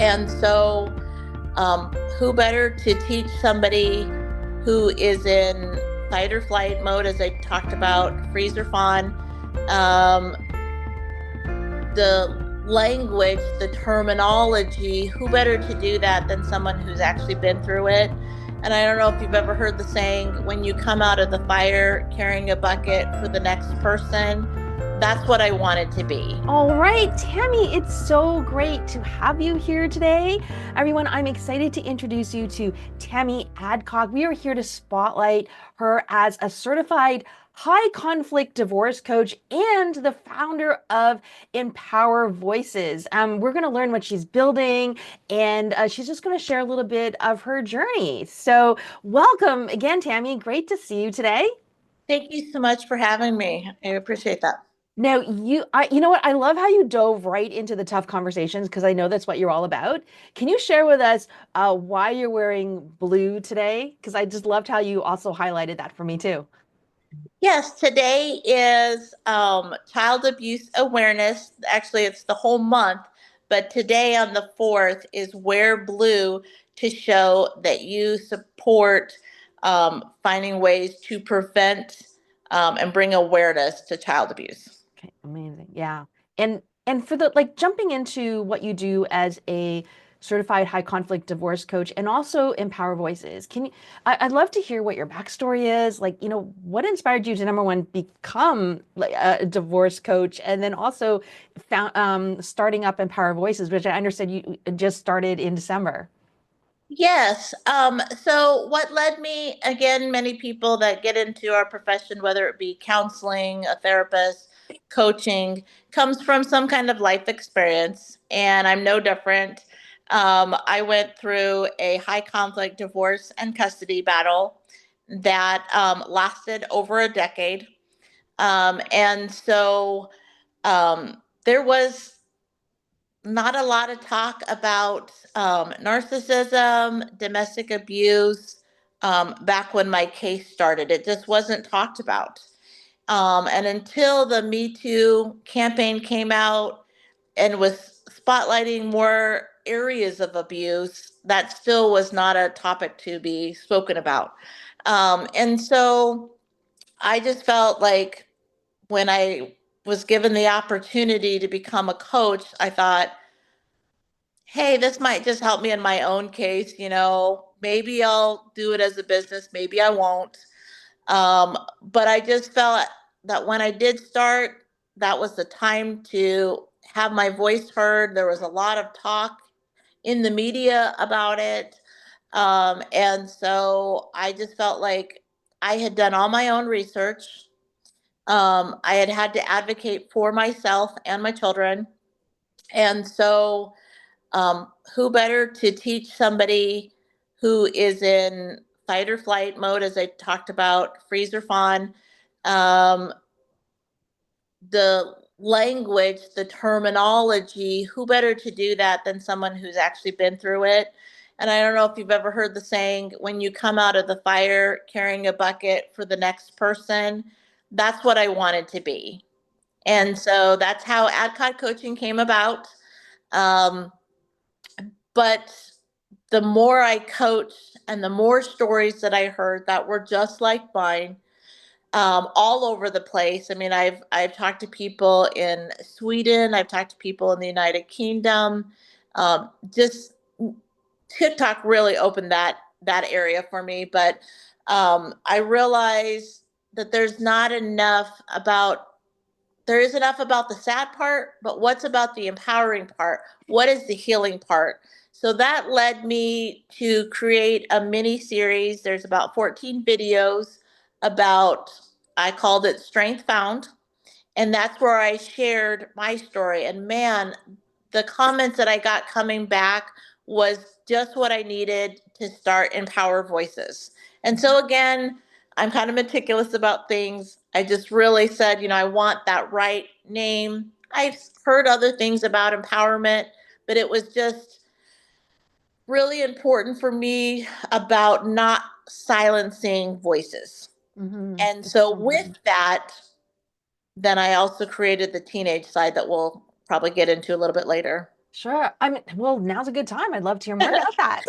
And so, who better to teach somebody who is in fight or flight mode, as I talked about, freeze or fawn, um, the language, the terminology, who better to do that than someone who's actually been through it? And I don't know if you've ever heard the saying, when you come out of the fire carrying a bucket for the next person, that's what I wanted to be. All right, Tammy, it's so great to have you here today. Everyone, I'm excited to introduce you to Tammy Adcock. We are here to spotlight her as a certified high conflict divorce coach and the founder of Empower Voices. We're going to learn what she's building, and she's just going to share a little bit of her journey. So, welcome again, Tammy. Great to see you today. Thank you so much for having me. I appreciate that. Now, you know what? I love how you dove right into the tough conversations because I know that's what you're all about. Can you share with us why you're wearing blue today? Because I just loved how you also highlighted that for me too. Yes, today is Child Abuse Awareness. Actually, it's the whole month, but today on the 4th is Wear Blue to show that you support finding ways to prevent and bring awareness to child abuse. Okay, amazing. Yeah. And for the like jumping into what you do as a certified high conflict divorce coach and also Empower Voices. I'd love to hear what your backstory is. Like, what inspired you to number one, become like a divorce coach and then also found starting up Empower Voices, which I understand you just started in December. Yes. So what led me, again, many people that get into our profession, whether it be counseling, a therapist, coaching, comes from some kind of life experience. And I'm no different. I went through a high conflict divorce and custody battle that lasted over a decade. And so there was not a lot of talk about narcissism, domestic abuse back when my case started. It just wasn't talked about. And until the Me Too campaign came out and was spotlighting more areas of abuse, that still was not a topic to be spoken about. And so I just felt like when I was given the opportunity to become a coach, I thought, hey, this might just help me in my own case. Maybe I'll do it as a business, maybe I won't. But I just felt that when I did start, that was the time to have my voice heard. There was a lot of talk in the media about it. And so I just felt like I had done all my own research. I had had to advocate for myself and my children. And so who better to teach somebody who is in fight or flight mode, as I talked about, freeze or fawn, um, the language, the terminology, who better to do that than someone who's actually been through it? And I don't know if you've ever heard the saying, when you come out of the fire carrying a bucket for the next person, that's what I wanted to be. And so that's how Adcock coaching came about. Um, but the more I coached and the more stories that I heard that were just like mine, all over the place. I mean, I've talked to people in Sweden, I've talked to people in the United Kingdom. Just TikTok really opened that area for me. But I realized that there is enough about the sad part, but what's about the empowering part? What is the healing part? So that led me to create a mini series. There's about 14 videos about, I called it Strength Found. And that's where I shared my story. And man, the comments that I got coming back was just what I needed to start Empower Voices. And so again, I'm kind of meticulous about things. I just really said, I want that right name. I've heard other things about empowerment, but it was just really important for me about not silencing voices. And It's so so with important. that, then I also created the teenage side that we'll probably get into a little bit later. Sure. Well, now's a good time. I'd love to hear more about that.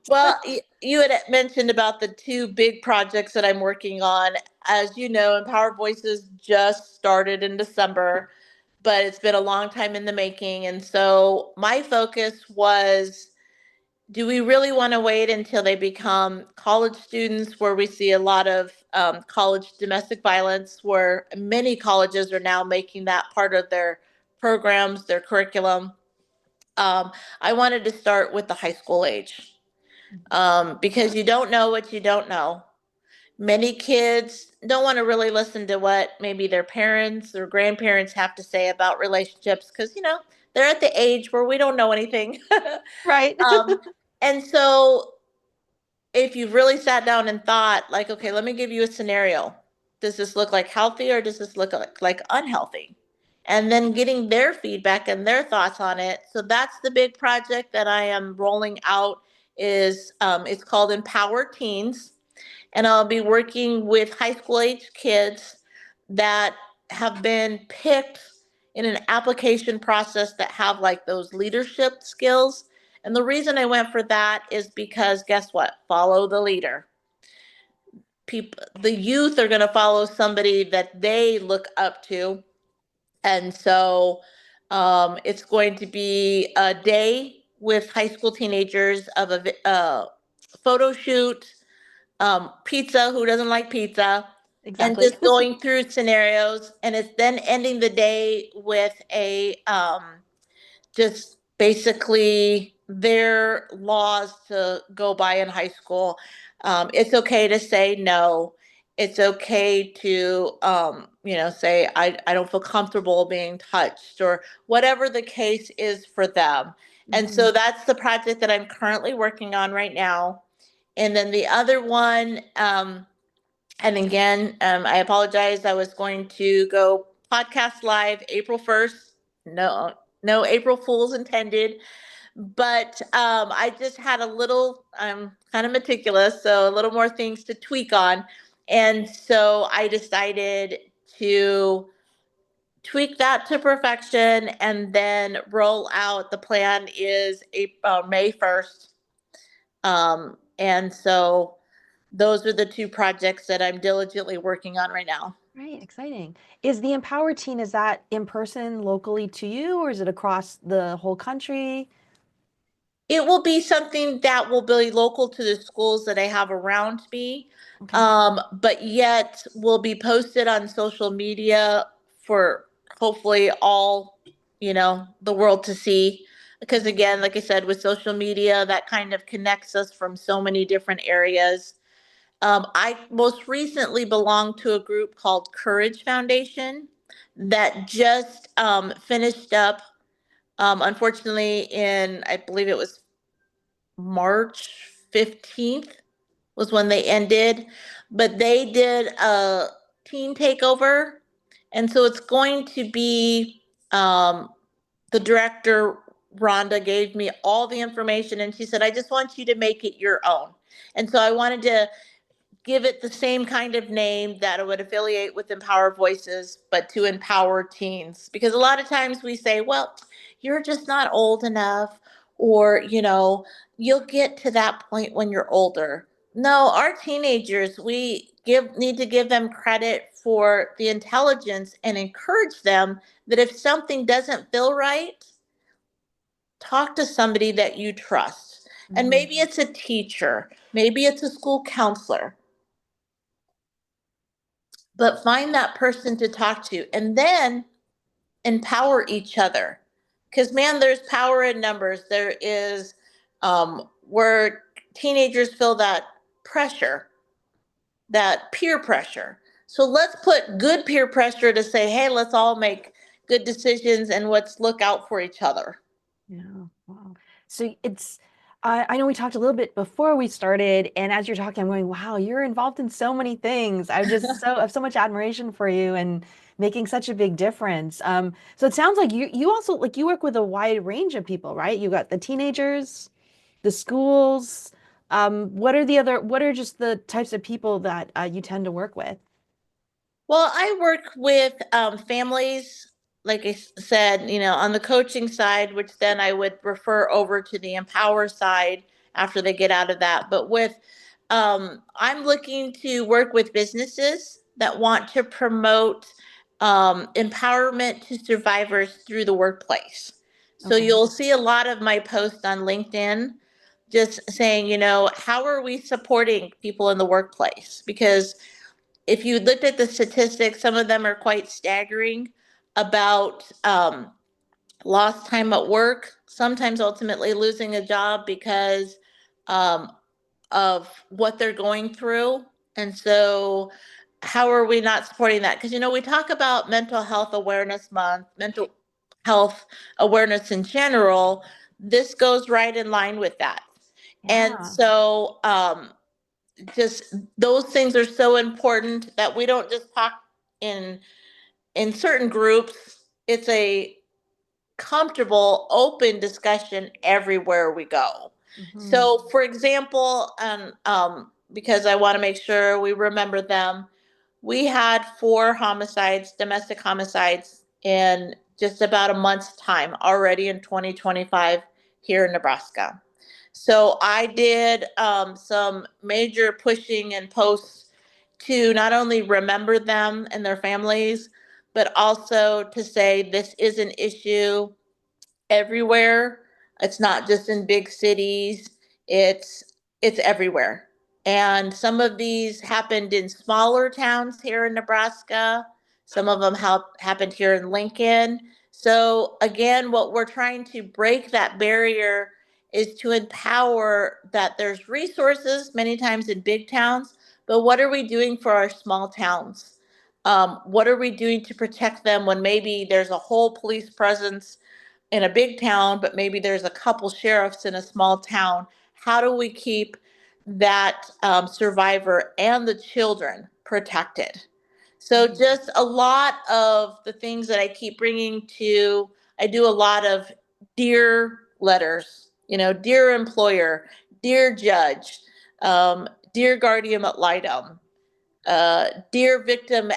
Well, you had mentioned about the two big projects that I'm working on. As you know, Empower Voices just started in December, but it's been a long time in the making. And so my focus was, do we really want to wait until they become college students, where we see a lot of college domestic violence, where many colleges are now making that part of their programs, their curriculum? I wanted to start with the high school age, because you don't know what you don't know. Many kids don't want to really listen to what maybe their parents or grandparents have to say about relationships, because, they're at the age where we don't know anything. Right. um, and so if you've really sat down and thought, like, okay, let me give you a scenario. Does this look like healthy, or does this look like unhealthy? And then getting their feedback and their thoughts on it. So that's the big project that I am rolling out. Is It's called Empower Teens, and I'll be working with high school age kids that have been picked in an application process that have like those leadership skills. And the reason I went for that is because, guess what? Follow the leader. People, the youth are going to follow somebody that they look up to. And so it's going to be a day with high school teenagers of a photo shoot, pizza, who doesn't like pizza, and Exactly. just going through scenarios. And it's then ending the day with a just basically their laws to go by in high school. It's okay to say no. It's okay to, say, I don't feel comfortable being touched, or whatever the case is for them. And Mhm. so that's the project that I'm currently working on right now. And then the other one, and again, I apologize. I was going to go podcast live April 1st. No, no April Fools intended. But I just had a little, I'm kind of meticulous, so a little more things to tweak on. And so I decided to tweak that to perfection and then roll out. The plan is May 1st. And so those are the two projects that I'm diligently working on right now. Right, exciting. Is the Empower Teen, is that in person locally to you, or is it across the whole country? It will be something that will be local to the schools that I have around me, Okay. but yet will be posted on social media for hopefully all, the world to see. Because Mhm. again, like I said, with social media, that kind of connects us from so many different areas. I most recently belonged to a group called Courage Foundation that just finished up, unfortunately, in, I believe it was March 15th was when they ended, but they did a teen takeover. And so it's going to be, the director, Rhonda, gave me all the information, and she said, I just want you to make it your own. And so I wanted to give it the same kind of name that it would affiliate with Empower Voices, but to empower teens. Because a lot of times we say, well, you're just not old enough, or, you'll get to that point when you're older. No, our teenagers, we need to give them credit for the intelligence and encourage them that if something doesn't feel right, talk to somebody that you trust. And Mhm. maybe it's a teacher, maybe it's a school counselor, but find that person to talk to, and then empower each other. Because, man, there's power in numbers. There is, where teenagers feel that pressure, that peer pressure. So let's put good peer pressure to say, hey, let's all make good decisions and let's look out for each other. Yeah, wow. So I know we talked a little bit before we started, and as you're talking, I'm going, wow, you're involved in so many things. I have so much admiration for you and making such a big difference. So it sounds like you also like you work with a wide range of people, right? You got the teenagers, the schools. What are just the types of people that you tend to work with? Well, I work with families, like I said, on the coaching side, which then I would refer over to the empower side after they get out of that. But I'm looking to work with businesses that want to promote empowerment to survivors through the workplace. So Okay. you'll see a lot of my posts on LinkedIn just saying, how are we supporting people in the workplace? Because if you looked at the statistics, some of them are quite staggering about lost time at work, sometimes ultimately losing a job because um, of what they're going through. And so, how are we not supporting that? Because, we talk about Mental Health Awareness Month, mental health awareness in general. This goes right in line with that. And Yeah. so, just those things are so important that we don't just talk in in certain groups. It's a comfortable, open discussion everywhere we go. Hmm. So, for example, because I want to make sure we remember them, we had four homicides, domestic homicides, in just about a month's time already in 2025 here in Nebraska. So I did some major pushing and posts to not only remember them and their families, but also to say this is an issue everywhere. It's not just in big cities. It's it's everywhere. And some of these happened in smaller towns here in Nebraska. Some of them happened here in Lincoln. So again, what we're trying to break that barrier is to empower that there's resources many times in big towns, but what are we doing for our small towns? What are we doing to protect them when maybe there's a whole police presence in a big town, but maybe there's a couple sheriffs in a small town? How do we keep that survivor and the children protected? So, just a lot of the things that I keep bringing to, I do a lot of dear letters, dear employer, dear judge, dear guardian ad litem, dear victim,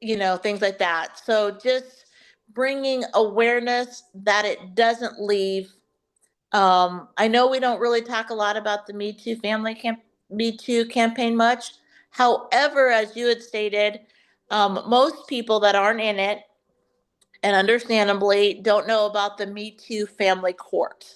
things like that. So just bringing awareness that it doesn't leave. I know we don't really talk a lot about the Me Too campaign much. However, as you had stated, most people that aren't in it, and understandably, don't know about the Me Too family court.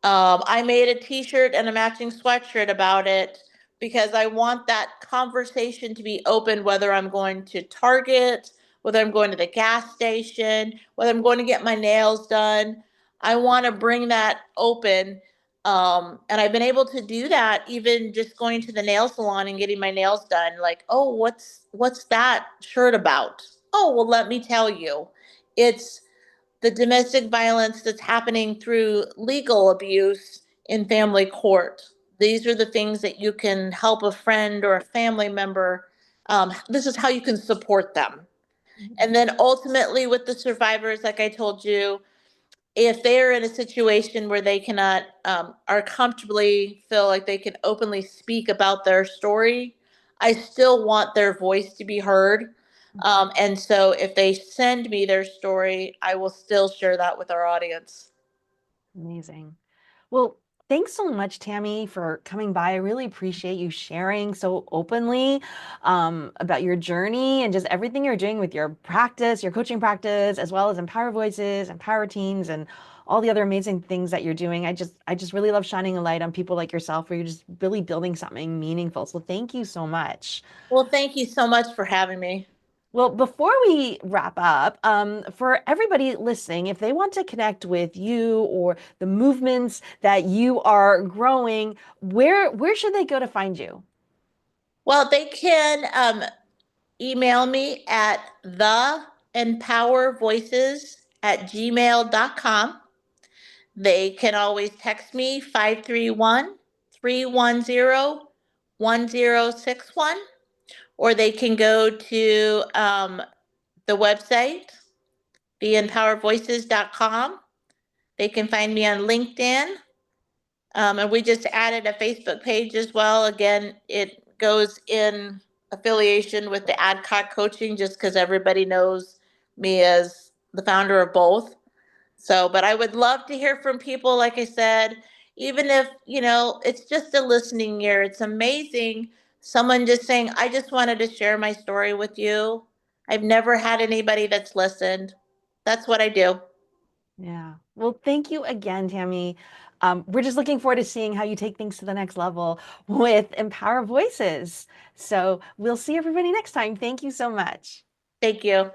I made a t-shirt and a matching sweatshirt about it because I want that conversation to be open, whether I'm going to Target, whether I'm going to the gas station, whether I'm going to get my nails done. I want to bring that open. And I've been able to do that even just going to the nail salon and getting my nails done. Like, oh, what's that shirt about? Oh, well, let me tell you. It's the domestic violence that's happening through legal abuse in family court. These are the things that you can help a friend or a family member. This is how you can support them. And then ultimately, with the survivors, like I told you, if they're in a situation where they cannot or comfortably feel like they can openly speak about their story, I still want their voice to be heard. And so if they send me their story, I will still share that with our audience. Amazing. Well, thanks so much, Tammy, for coming by. I really appreciate you sharing so openly about your journey and just everything you're doing with your practice, your coaching practice, as well as Empower Voices, Empower Teens, and all the other amazing things that you're doing. I just really love shining a light on people like yourself, where you're just really building something meaningful. So thank you so much. Well, thank you so much for having me. Well, before we wrap up, for everybody listening, if they want to connect with you or the movements that you are growing, where should they go to find you? Well, they can email me at theempowervoices@gmail.com. They can always text me 531-310-1061, or they can go to the website, theempowervoices.com. They can find me on LinkedIn. And we just added a Facebook page as well. Again, it goes in affiliation with the Adcock coaching just because everybody knows me as the founder of both. So, but I would love to hear from people, like I said, even if, it's just a listening ear. It's amazing. Someone just saying, I just wanted to share my story with you. I've never had anybody that's listened. That's what I do. Yeah. Well, thank you again, Tammy. We're just looking forward to seeing how you take things to the next level with Empower Voices. So we'll see everybody next time. Thank you so much. Thank you.